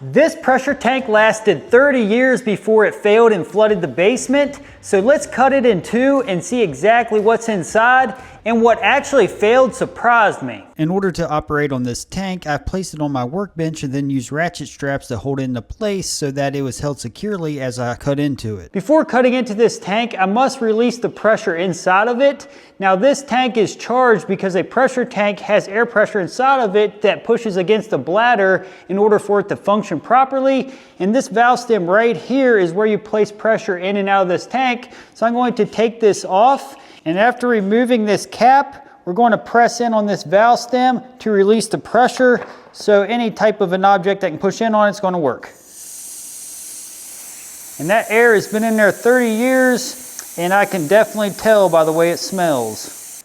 This pressure tank lasted 30 years before it failed and flooded the basement. So let's cut it in two and see exactly what's inside, and what actually failed surprised me. In order to operate on this tank, I placed it on my workbench and then used ratchet straps to hold it into place so that it was held securely as I cut into it. Before cutting into this tank, I must release the pressure inside of it. Now this tank is charged because a pressure tank has air pressure inside of it that pushes against the bladder in order for it to function properly. And this valve stem right here is where you place pressure in and out of this tank. So I'm going to take this off, and after removing this cap, we're going to press in on this valve stem to release the pressure, so any type of an object that can push in on it's going to work. And that air has been in there 30 years, and I can definitely tell by the way it smells.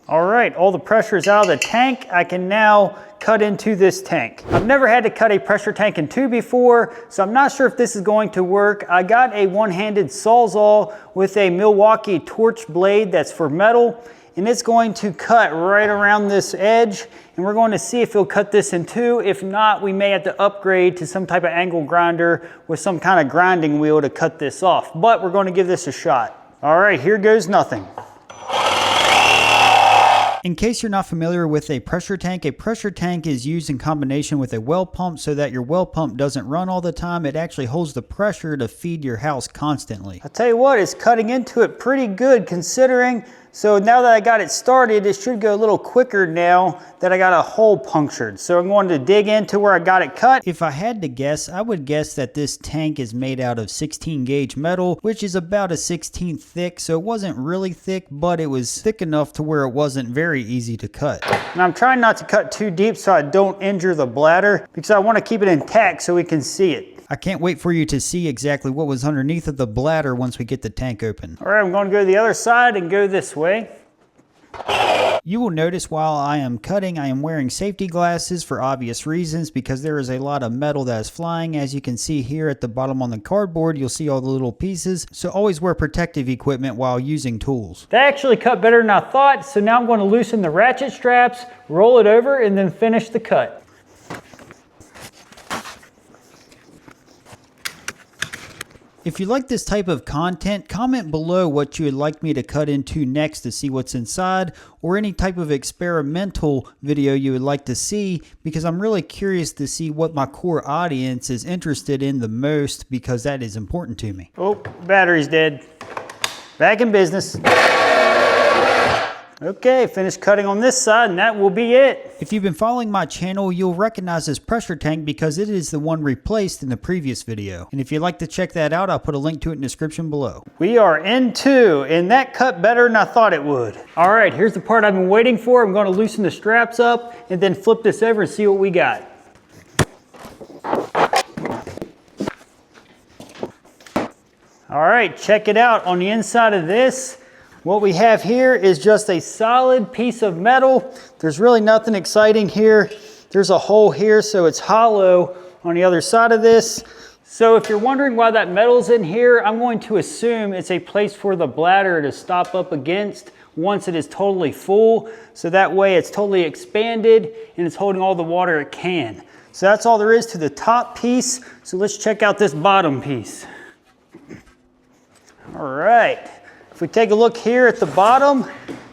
All right, all the pressure is out of the tank. I can now cut into this tank. I've never had to cut a pressure tank in two before, so I'm not sure if this is going to work. I got a one-handed Sawzall with a Milwaukee torch blade that's for metal, and it's going to cut right around this edge, and we're going to see if it'll cut this in two. If not, we may have to upgrade to some type of angle grinder with some kind of grinding wheel to cut this off, but we're going to give this a shot. All right, here goes nothing. In case you're not familiar with a pressure tank is used in combination with a well pump so that your well pump doesn't run all the time. It actually holds the pressure to feed your house constantly. I'll tell you what, it's cutting into it pretty good considering. So now that I got it started, it should go a little quicker now that I got a hole punctured. So I'm going to dig into where I got it cut. If I had to guess, I would guess that this tank is made out of 16 gauge metal, which is about a 1/16 thick. So it wasn't really thick, but it was thick enough to where it wasn't very easy to cut. And I'm trying not to cut too deep so I don't injure the bladder, because I want to keep it intact so we can see it. I can't wait for you to see exactly what was underneath of the bladder once we get the tank open. All right, I'm going to go to the other side and go this way. You will notice while I am cutting, I am wearing safety glasses for obvious reasons because there is a lot of metal that is flying. As you can see here at the bottom on the cardboard, you'll see all the little pieces. So always wear protective equipment while using tools. That actually cut better than I thought. So now I'm going to loosen the ratchet straps, roll it over, and then finish the cut. If you like this type of content, comment below what you would like me to cut into next to see what's inside, or any type of experimental video you would like to see, because I'm really curious to see what my core audience is interested in the most, because that is important to me. Oh, battery's dead. Back in business. Okay, finished cutting on this side, and that will be it. If you've been following my channel, you'll recognize this pressure tank because it is the one replaced in the previous video. And if you'd like to check that out, I'll put a link to it in the description below. We are in two, and that cut better than I thought it would. All right, here's the part I've been waiting for. I'm going to loosen the straps up and then flip this over and see what we got. All right, check it out. On the inside of this, what we have here is just a solid piece of metal. There's really nothing exciting here. There's a hole here, so it's hollow on the other side of this. So if you're wondering why that metal's in here, I'm going to assume it's a place for the bladder to stop up against once it is totally full. So that way it's totally expanded and it's holding all the water it can. So that's all there is to the top piece. So let's check out this bottom piece. All right. If we take a look here at the bottom,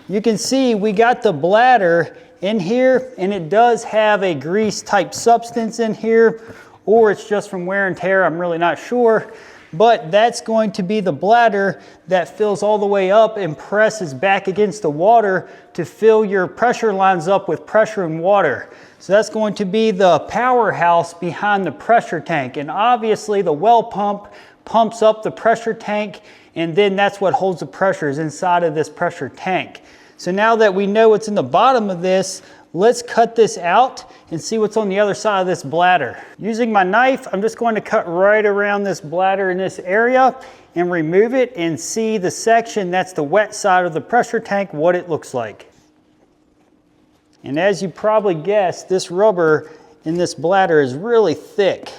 you can see we got the bladder in here, and it does have a grease type substance in here, or it's just from wear and tear, I'm really not sure. But that's going to be the bladder that fills all the way up and presses back against the water to fill your pressure lines up with pressure and water. So that's going to be the powerhouse behind the pressure tank. And obviously the well pump pumps up the pressure tank, and then that's what holds the pressures inside of this pressure tank. So now that we know what's in the bottom of this, let's cut this out and see what's on the other side of this bladder. Using my knife, I'm just going to cut right around this bladder in this area and remove it and see the section that's the wet side of the pressure tank, what it looks like. And as you probably guessed, this rubber in this bladder is really thick.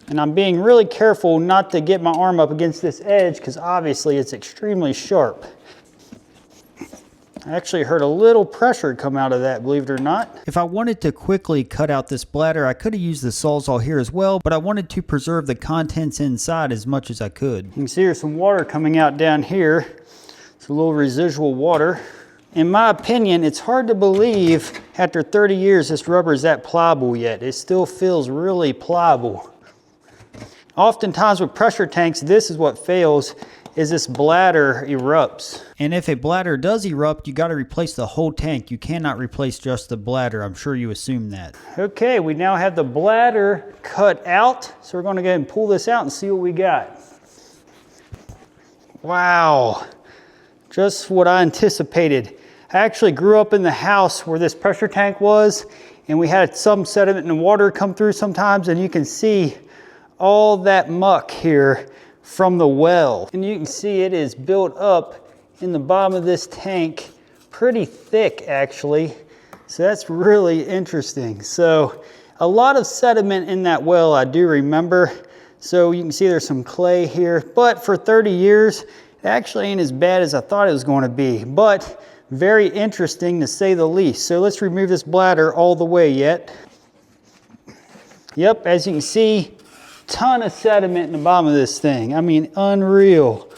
And I'm being really careful not to get my arm up against this edge because obviously it's extremely sharp. I actually heard a little pressure come out of that, believe it or not. If I wanted to quickly cut out this bladder, I could have used the Sawzall here as well, but I wanted to preserve the contents inside as much as I could. You can see there's some water coming out down here. It's a little residual water. In my opinion, it's hard to believe after 30 years this rubber is that pliable yet. It still feels really pliable. Oftentimes with pressure tanks, this is what fails, is this bladder erupts. And if a bladder does erupt, you got to replace the whole tank. You cannot replace just the bladder. I'm sure you assume that. Okay, we now have the bladder cut out. So we're going to go ahead and pull this out and see what we got. Wow, just what I anticipated. I actually grew up in the house where this pressure tank was, and we had some sediment and water come through sometimes, and you can see all that muck here from the well. And you can see it is built up in the bottom of this tank pretty thick actually. So that's really interesting. So a lot of sediment in that well, I do remember. So you can see there's some clay here, but for 30 years, it actually ain't as bad as I thought it was going to be, but very interesting to say the least. So let's remove this bladder all the way yet. Yep, as you can see, ton of sediment in the bottom of this thing. I mean, unreal.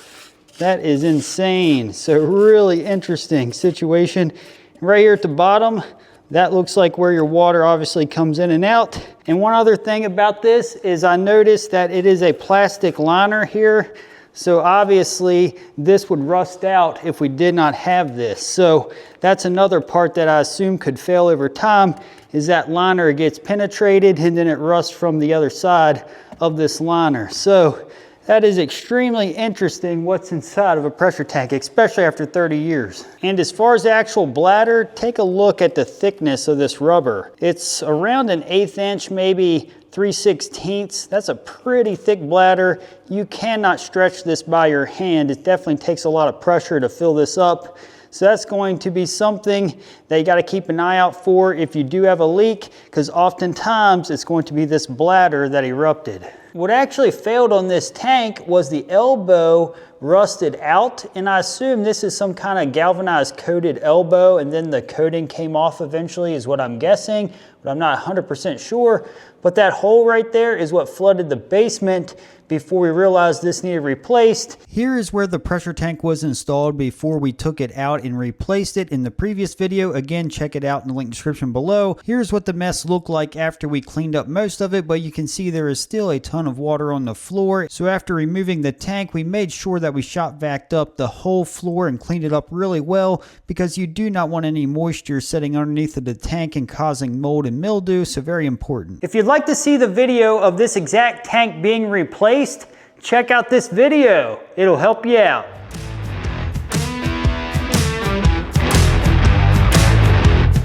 That is insane. So really interesting situation. Right here at the bottom, that looks like where your water obviously comes in and out. And one other thing about this is I noticed that it is a plastic liner here. So obviously this would rust out if we did not have this. So that's another part that I assume could fail over time, is that liner gets penetrated and then it rusts from the other side of this liner. So that is extremely interesting what's inside of a pressure tank, especially after 30 years. And as far as the actual bladder, take a look at the thickness of this rubber. It's around an 1/8 inch, maybe 3/16. That's a pretty thick bladder. You cannot stretch this by your hand. It definitely takes a lot of pressure to fill this up. So that's going to be something that you got to keep an eye out for if you do have a leak, because oftentimes it's going to be this bladder that erupted. What actually failed on this tank was the elbow rusted out, and I assume this is some kind of galvanized coated elbow, and then the coating came off eventually is what I'm guessing, but I'm not 100% sure. But that hole right there is what flooded the basement before we realized this needed replaced. Here is where the pressure tank was installed before we took it out and replaced it in the previous video. Again, check it out in the link description below. Here's what the mess looked like after we cleaned up most of it, but you can see there is still a ton of water on the floor. So after removing the tank, we made sure that we shop vac up the whole floor and cleaned it up really well, because you do not want any moisture sitting underneath of the tank and causing mold and mildew, so very important. If you'd like to see the video of this exact tank being replaced, check out this video. It'll help you out.